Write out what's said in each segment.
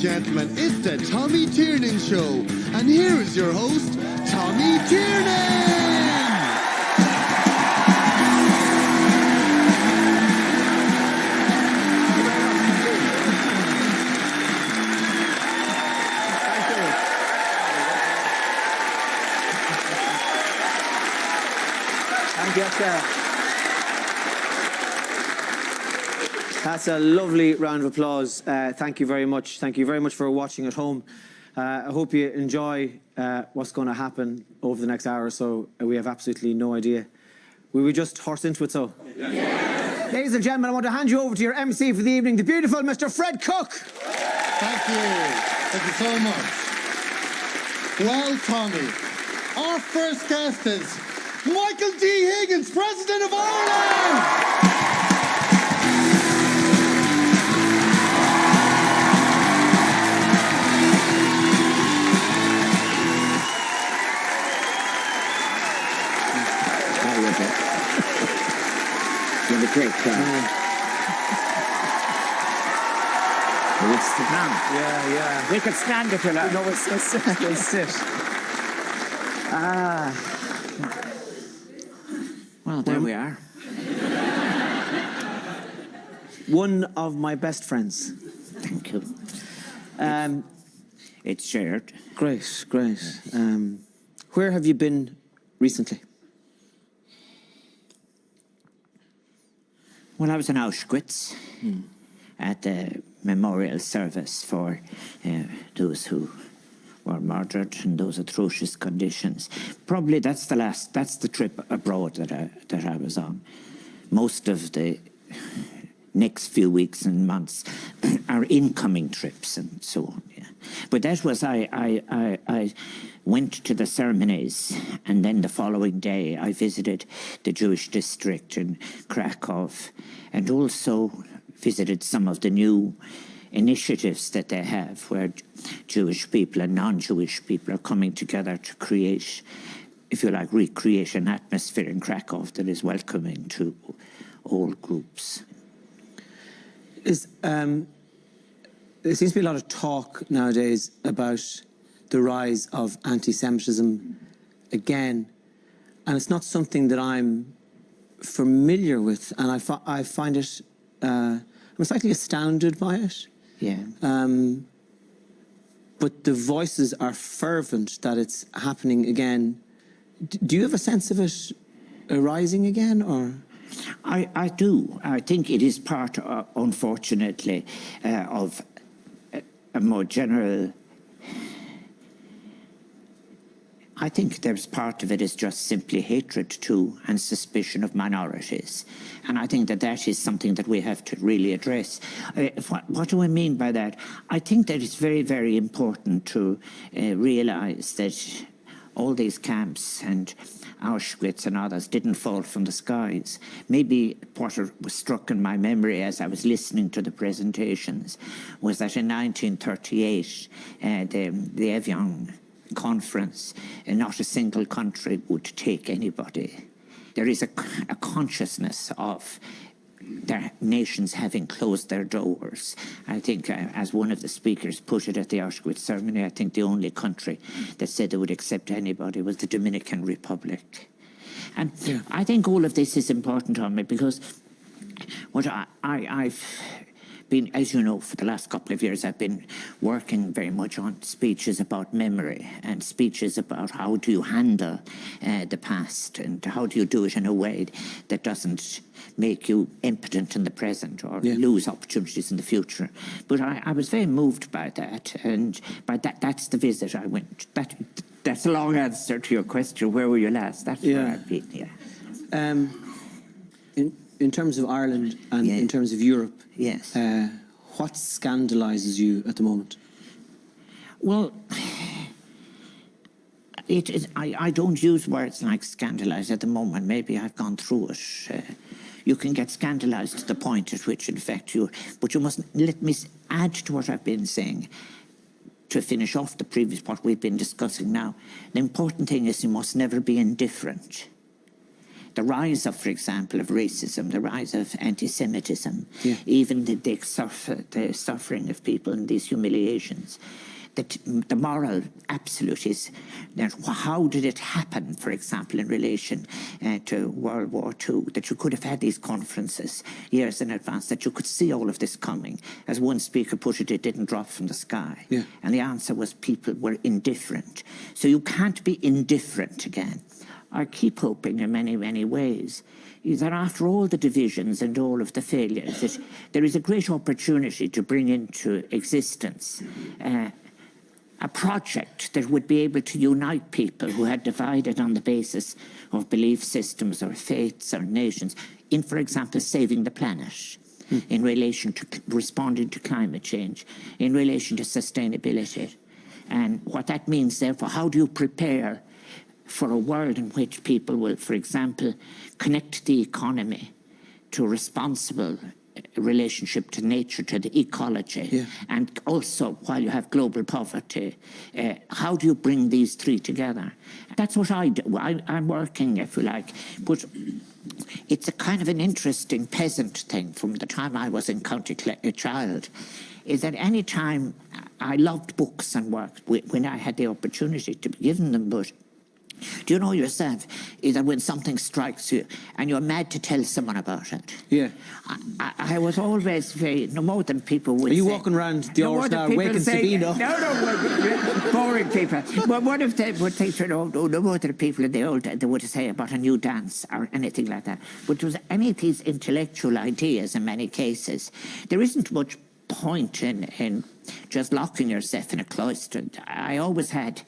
gentlemen, it's the Tommy Tiernan Show. And here is your host, Tommy Tiernan! That's a lovely round of applause. Thank you very much. Thank you very much for watching at home. I hope you enjoy what's going to happen over the next hour or so. We have absolutely no idea. We would just horse into it, so. Yeah. Ladies and gentlemen, I want to hand you over to your MC for the evening, the beautiful Mr. Fred Cook. Thank you. Thank you so much. Well, Tommy, our first guest is Michael D. Higgins, President of Ireland! You're a great guy. We'll sit down. Yeah. We could stand if you like. No, we'll sit. Well, there we are. One of my best friends. Thank you. It's shared. Great. Where have you been recently? Well, I was in Auschwitz at the memorial service for those who were murdered in those atrocious conditions. Probably that's the trip abroad that I was on. Most of the next few weeks and months are incoming trips and so on. Yeah. But that was I went to the ceremonies, and then the following day I visited the Jewish district in Krakow, and also visited some of the new initiatives that they have where Jewish people and non-Jewish people are coming together to create, if you like, recreate an atmosphere in Krakow that is welcoming to all groups. There seems to be a lot of talk nowadays about the rise of anti-Semitism again, and it's not something that I'm familiar with, and I find it, I'm slightly astounded by it. Yeah. But the voices are fervent that it's happening again. Do you have a sense of it arising again, or...? I do. I think it is part, unfortunately, of a more general... I think there's part of it is just simply hatred to and suspicion of minorities. And I think that is something that we have to really address. What do I mean by that? I think that it's very, very important to realise that all these camps and Auschwitz and others didn't fall from the skies. Maybe what was struck in my memory as I was listening to the presentations was that in 1938, the Evian conference, not a single country would take anybody. There is a consciousness of their nations having closed their doors. I think, as one of the speakers put it at the Auschwitz ceremony, I think the only country that said they would accept anybody was the Dominican Republic. And yeah. I think all of this is important on me because what I've been, as you know, for the last couple of years, I've been working very much on speeches about memory and speeches about how do you handle the past and how do you do it in a way that doesn't make you impotent in the present or lose opportunities in the future. But I was very moved by that, and by that's the visit I went. That's a long answer to your question. Where were you last? That's where I've been, In terms of Ireland and in terms of Europe, what scandalises you at the moment? Well, I don't use words like scandalise at the moment. Maybe I've gone through it. You can get scandalised to the point at which it affects you. But you must let me add to what I've been saying to finish off the previous part we've been discussing now. The important thing is you must never be indifferent. the rise of, for example, of racism, the rise of anti-Semitism, even the suffering of people in these humiliations. That the moral absolute is that how did it happen, for example, in relation to World War II, that you could have had these conferences years in advance, that you could see all of this coming. As one speaker put it, it didn't drop from the sky. Yeah. And the answer was people were indifferent. So you can't be indifferent again. I keep hoping in many, many ways is that after all the divisions and all of the failures, that there is a great opportunity to bring into existence a project that would be able to unite people who had divided on the basis of belief systems or faiths or nations in, for example, saving the planet, in relation to responding to climate change, in relation to sustainability. And what that means, therefore, how do you prepare for a world in which people will, for example, connect the economy to responsible relationship to nature, to the ecology, and also while you have global poverty, how do you bring these three together? That's what I do. I'm working, if you like, but it's a kind of an interesting peasant thing from the time I was in County a child, is that any time I loved books and work when I had the opportunity to be given them, but do you know yourself is that when something strikes you and you're mad to tell someone about it? Yeah. I was always very, no more than people would say. Are you walking around the hours now, waking Sabina? No, boring people. But one of them would think, no more than people in the old days, they would say about a new dance or anything like that. But it was any of these intellectual ideas in many cases. There isn't much point in just locking yourself in a cloister. I always had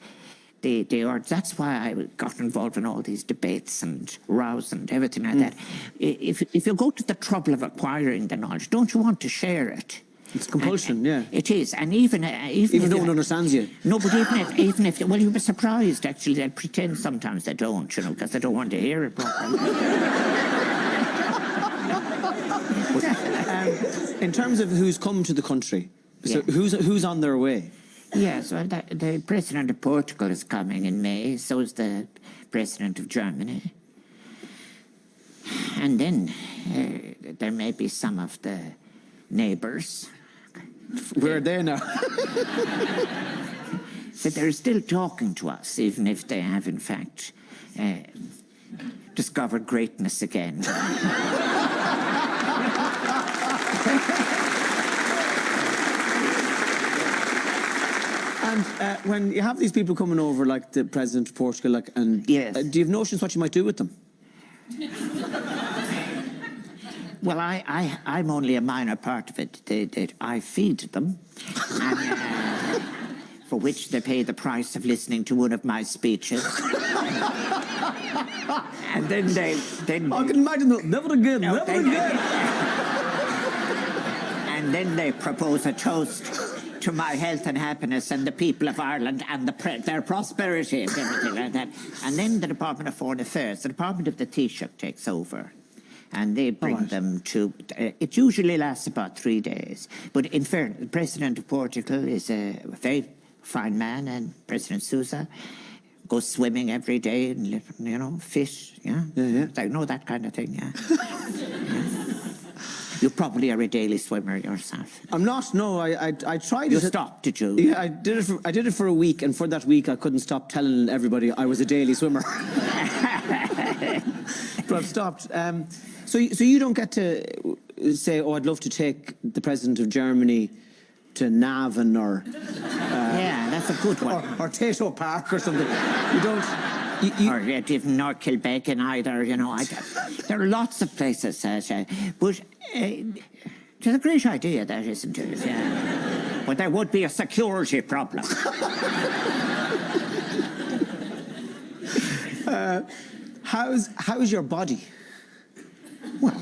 the urge. That's why I got involved in all these debates and rows and everything like that. If you go to the trouble of acquiring the knowledge, don't you want to share it? It's compulsion, yeah. It is, and even no one understands you. No, but even if well, you'll be surprised. Actually, they'll pretend sometimes they don't, you know, because they don't want to hear it properly. In terms of who's come to the country, so who's on their way? Yes, well, the President of Portugal is coming in May, so is the President of Germany. And then there may be some of the neighbours. Where are they now? But they're still talking to us, even if they have, in fact, discovered greatness again. And when you have these people coming over, like the President of Portugal, do you have notions what you might do with them? Well, I'm only a minor part of it. I feed them, and, for which they pay the price of listening to one of my speeches. And then they I can imagine that. Never again, never again. And then they propose a toast to my health and happiness and the people of Ireland and their prosperity and everything like that. And then the Department of Foreign Affairs, the Department of the Taoiseach takes over. And they bring them to... it usually lasts about 3 days. But in fairness, the President of Portugal is a very fine man, and President Sousa goes swimming every day and, you know, fish, yeah? Like, no, that kind of thing, yeah. You probably are a daily swimmer yourself. I'm not. No, I tried. You stopped, did you? Yeah, I did it for a week, and for that week, I couldn't stop telling everybody I was a daily swimmer. But I've stopped. So you don't get to say, "Oh, I'd love to take the President of Germany to Navan or." Yeah, that's a good one. Or Tato Park or something. You don't. Or even North Kilbeggan either, you know. There are lots of places, but it's a great idea, that, isn't it? Yeah. But there would be a security problem. How's your body? Well,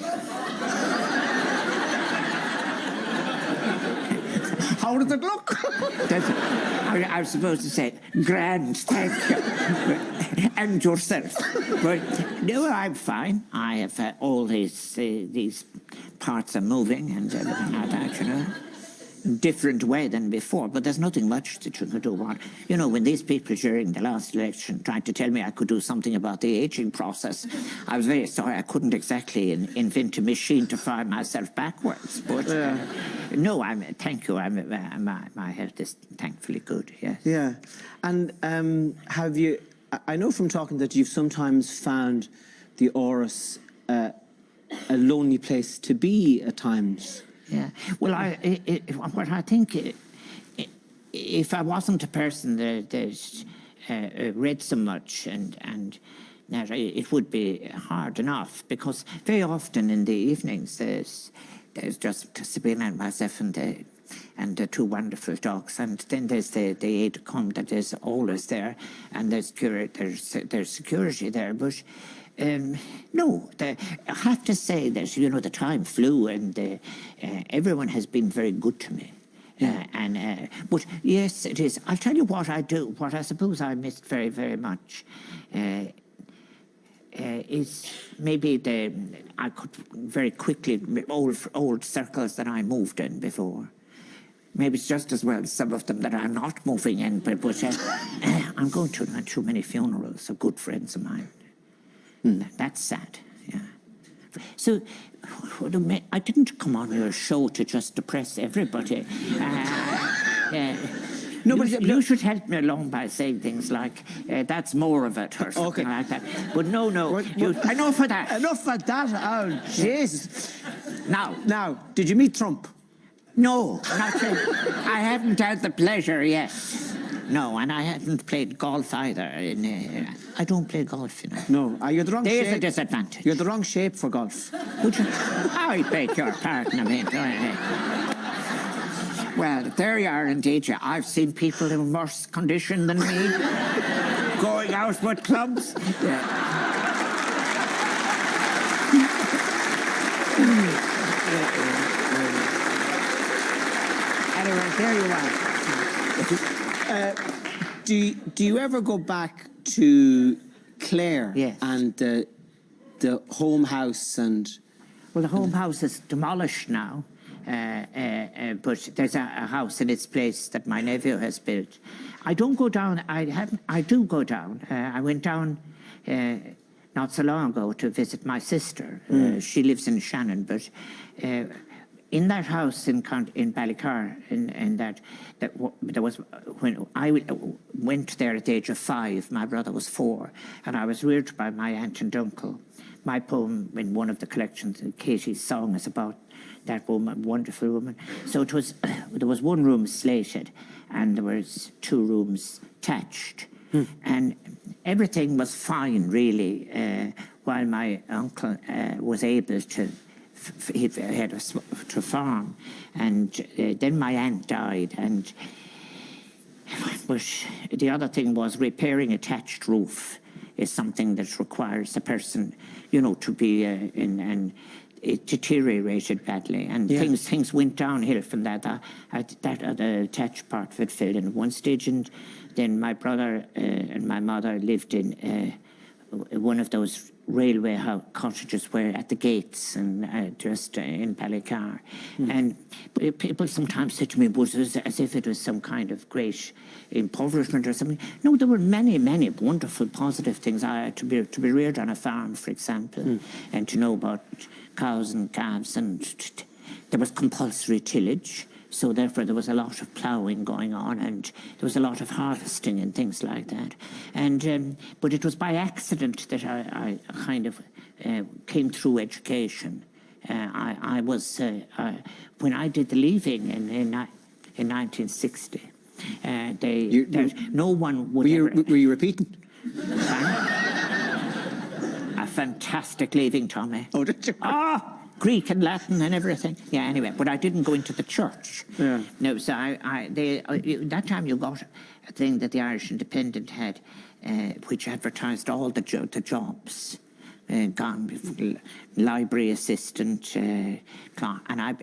how does it look? I was supposed to say, grand, thank you. And yourself. But no, I'm fine. I have all these parts are moving and everything like that, you know. different way than before, but there's nothing much that you can do about it. You know, when these people during the last election tried to tell me I could do something about the aging process, I was very sorry. I couldn't exactly invent a machine to fire myself backwards. But no, thank you. My health is thankfully good. Yes. Yeah, and have you? I know from talking that you've sometimes found the Áras a lonely place to be at times. Yeah. Well, what I think, if I wasn't a person that read so much and that it would be hard enough, because very often in the evenings there's just Sabina and myself and the two wonderful dogs, and then there's the aide de camp that is always there, and there's security there, but. No, I have to say that, you know, the time flew, and everyone has been very good to me. But yes, it is. I'll tell you what I do, what I suppose I missed very, very much, is maybe I could very quickly, old circles that I moved in before. Maybe it's just as well some of them that I'm not moving in, but I'm going to too many funerals of good friends of mine. That's sad, yeah. So, I didn't come on your show to just depress everybody. No, but you should help me along by saying things like, that's more of it, or something like that. But no, enough of that. Enough of that, oh, Jesus. Now, did you meet Trump? No, not yet. I haven't had the pleasure yet. No, and I haven't played golf either. I don't play golf, you know. No, you're the wrong shape. There's a disadvantage. You're the wrong shape for golf. Would you? I beg your pardon, I mean. Well, there you are, indeed. I've seen people in worse condition than me going out with clubs. Anyway, there you are. Do you ever go back to Clare? Yes. And the home house and... Well, the home house is demolished now, but there's a house in its place that my nephew has built. I don't go down. I do go down. I went down not so long ago to visit my sister. She lives in Shannon, but in that house in Ballycar, there was, when I went there at the age of 5, my brother was 4, and I was reared by my aunt and uncle. My poem in one of the collections, Katie's song, is about that woman, wonderful woman. So it was, there was one room slated, and there was 2 rooms thatched, and everything was fine, really, while my uncle was able to. He had to farm, and then my aunt died, and but the other thing was repairing a thatched roof is something that requires a person, you know, to be and it deteriorated badly, and things went downhill from that. The thatched part of it fell in at one stage, and then my brother and my mother lived in one of those railway cottages where at the gates and just in Ballycar. And people sometimes say to me, was it as if it was some kind of great impoverishment or something. No, there were many, many wonderful positive things. To be reared on a farm, for example, and to know about cows and calves, and there was compulsory tillage. So therefore there was a lot of ploughing going on, and there was a lot of harvesting and things like that. And but it was by accident that I kind of came through education. I was when I did the leaving in 1960. No one would. Were you repeating? A fantastic leaving, Tommy. Oh, did you? Greek and Latin and everything. Yeah, anyway, but I didn't go into the church. Yeah. No, so that time you got a thing that the Irish Independent had, which advertised all the jobs. Library assistant, and I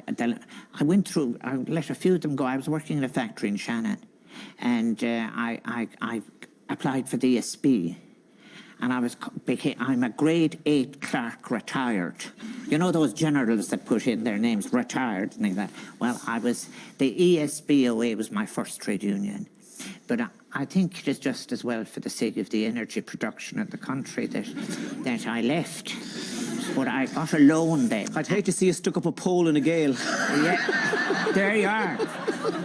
went through, I let a few of them go. I was working in a factory in Shannon, and I applied for the ESB. and I'm a grade 8 clerk retired. You know those generals that put in their names, retired, and like that. Well, the ESBOA was my first trade union. But I think it is just as well for the sake of the energy production of the country that I left. But I got a loan then. I'd hate to see you stuck up a pole in a gale. Yeah, there you are.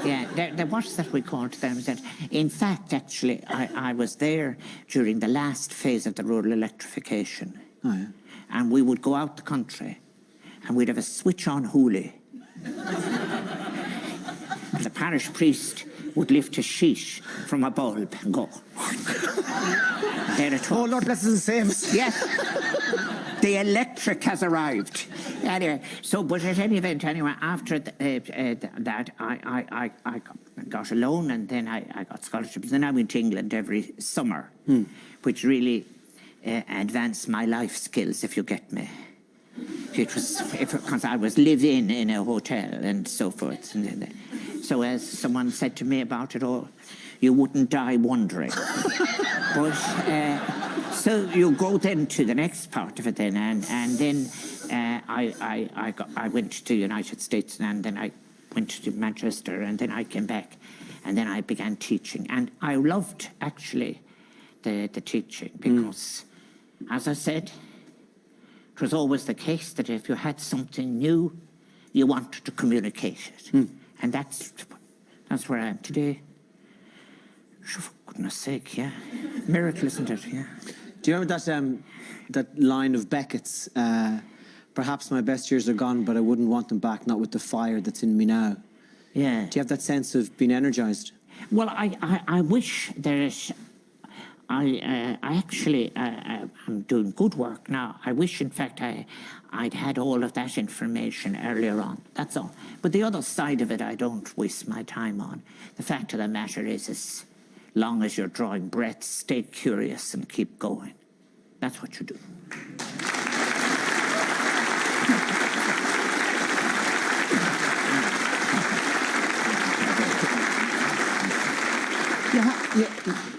Yeah, what's that we called them? In fact, actually, I was there during the last phase of the rural electrification. Oh, yeah. And we would go out the country and we'd have a switch-on hoolie. And the parish priest would lift a sheet from a bulb and go. There it was. Oh, Lord bless us and save us. Yes. The electric has arrived. Anyway, but at any event, after that, I got a loan, and then I got scholarships. Then I went to England every summer, which really advanced my life skills, if you get me. It was because I was live-in in a hotel and so forth. So as someone said to me about it all, you wouldn't die wondering. But so you go then to the next part of it then, and then I went to the United States, and then I went to Manchester, and then I came back, and then I began teaching. And I loved, actually, the teaching because, as I said, it was always the case that if you had something new, you wanted to communicate it. And that's where I am today. For goodness sake, yeah. Miracle, isn't it? Yeah. Do you remember that line of Beckett's, perhaps my best years are gone, but I wouldn't want them back, not with the fire that's in me now? Yeah. Do you have that sense of being energised? Well, I wish I'm doing good work now. I wish, in fact, I'd had all of that information earlier on. That's all. But the other side of it, I don't waste my time on. The fact of the matter is, as long as you're drawing breaths, stay curious and keep going. That's what you do.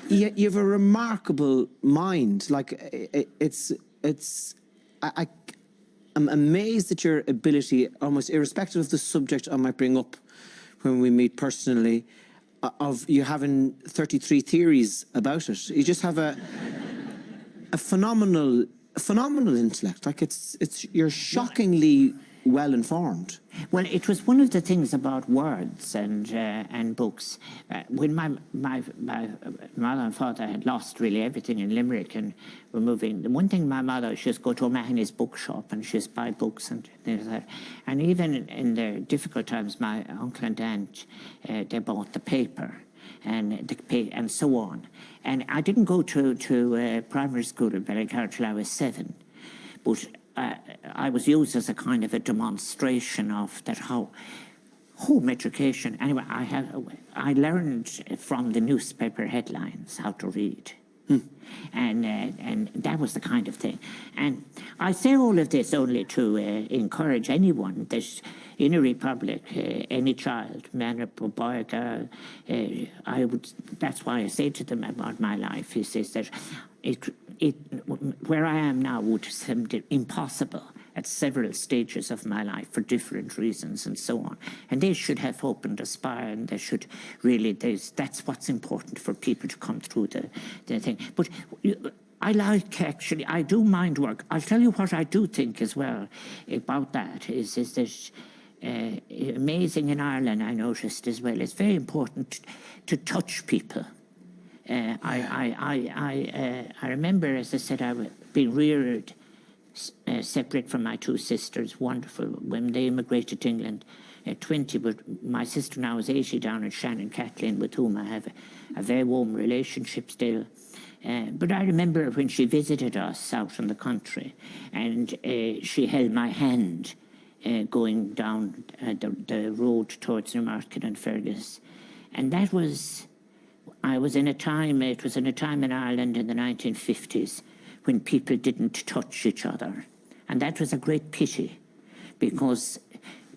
You have a remarkable mind. Like I'm amazed at your ability, almost irrespective of the subject I might bring up when we meet personally, of you having 33 theories about it. You just have a phenomenal intellect. Like you're shockingly well informed. Well, it was one of the things about words and books. When my mother and father had lost really everything in Limerick and were moving, the one thing my mother, she'd go to O'Mahony's bookshop and she'd buy books and things like that. And even in the difficult times, my uncle and aunt, they bought the paper and so on. And I didn't go to primary school in Ballycar till I was 7, but I was used as a kind of a demonstration of that how home education. Anyway, I learned from the newspaper headlines how to read, and that was the kind of thing. And I say all of this only to encourage anyone that in a republic, any child, man or boy or girl, That's why I say to them about my life. He says that where I am now would seem impossible at several stages of my life for different reasons and so on. And they should have hope and aspire, and they should really, that's what's important for people to come through the thing. But I do mind work. I'll tell you what I do think as well about that is that amazing in Ireland, I noticed as well, it's very important to touch people. I remember, as I said, I was being reared separate from my two sisters, wonderful, when they immigrated to England at 20, but my sister now is 80 down in Shannon Catlin, with whom I have a very warm relationship still. But I remember when she visited us out in the country, and she held my hand going down the road towards Newmarket and Fergus. And that was... it was in a time in Ireland in the 1950s when people didn't touch each other. And that was a great pity, because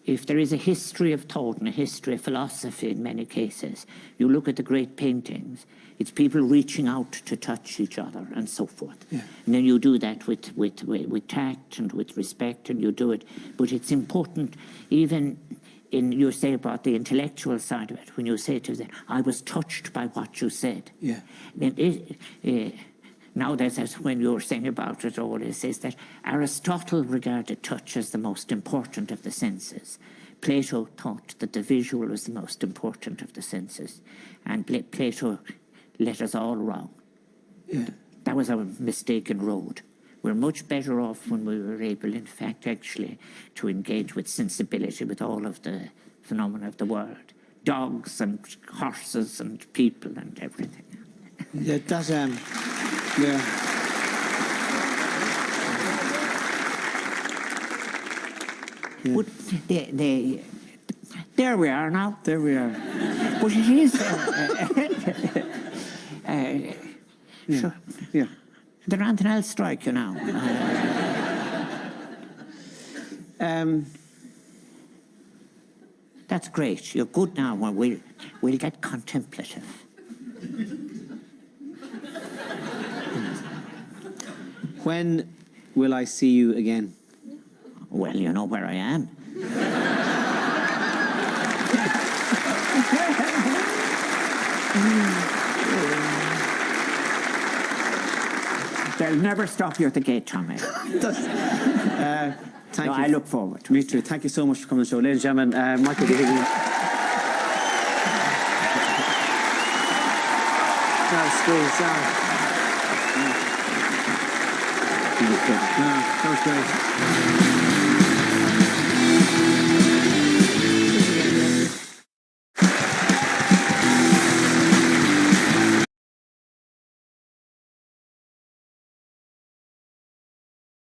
if there is a history of thought and a history of philosophy in many cases, you look at the great paintings, it's people reaching out to touch each other and so forth. Yeah. And then you do that with tact and with respect, and you do it. But it's important, even in, you say about the intellectual side of it, when you say to them, I was touched by what you said. Yeah. Now that's when you were saying about it all, it says that Aristotle regarded touch as the most important of the senses. Plato thought that the visual was the most important of the senses. And Plato led us all wrong. Yeah. That was our mistaken road. We're much better off when we were able, in fact, actually, to engage with sensibility with all of the phenomena of the world. Dogs and horses and people and everything. Yeah, that, yeah. Yeah. But there we are now. There we are. But it is... Yeah. Sure. Yeah. There ain't an else strike you now. That's great. You're good now. Well, we'll get contemplative. When will I see you again? Well, you know where I am. They'll never stop you at the gate, Tommy. Thank No, you. I look forward to it. Me too. Thank you so much for coming to the show. Ladies and gentlemen, Michael D. Higgins. That was great.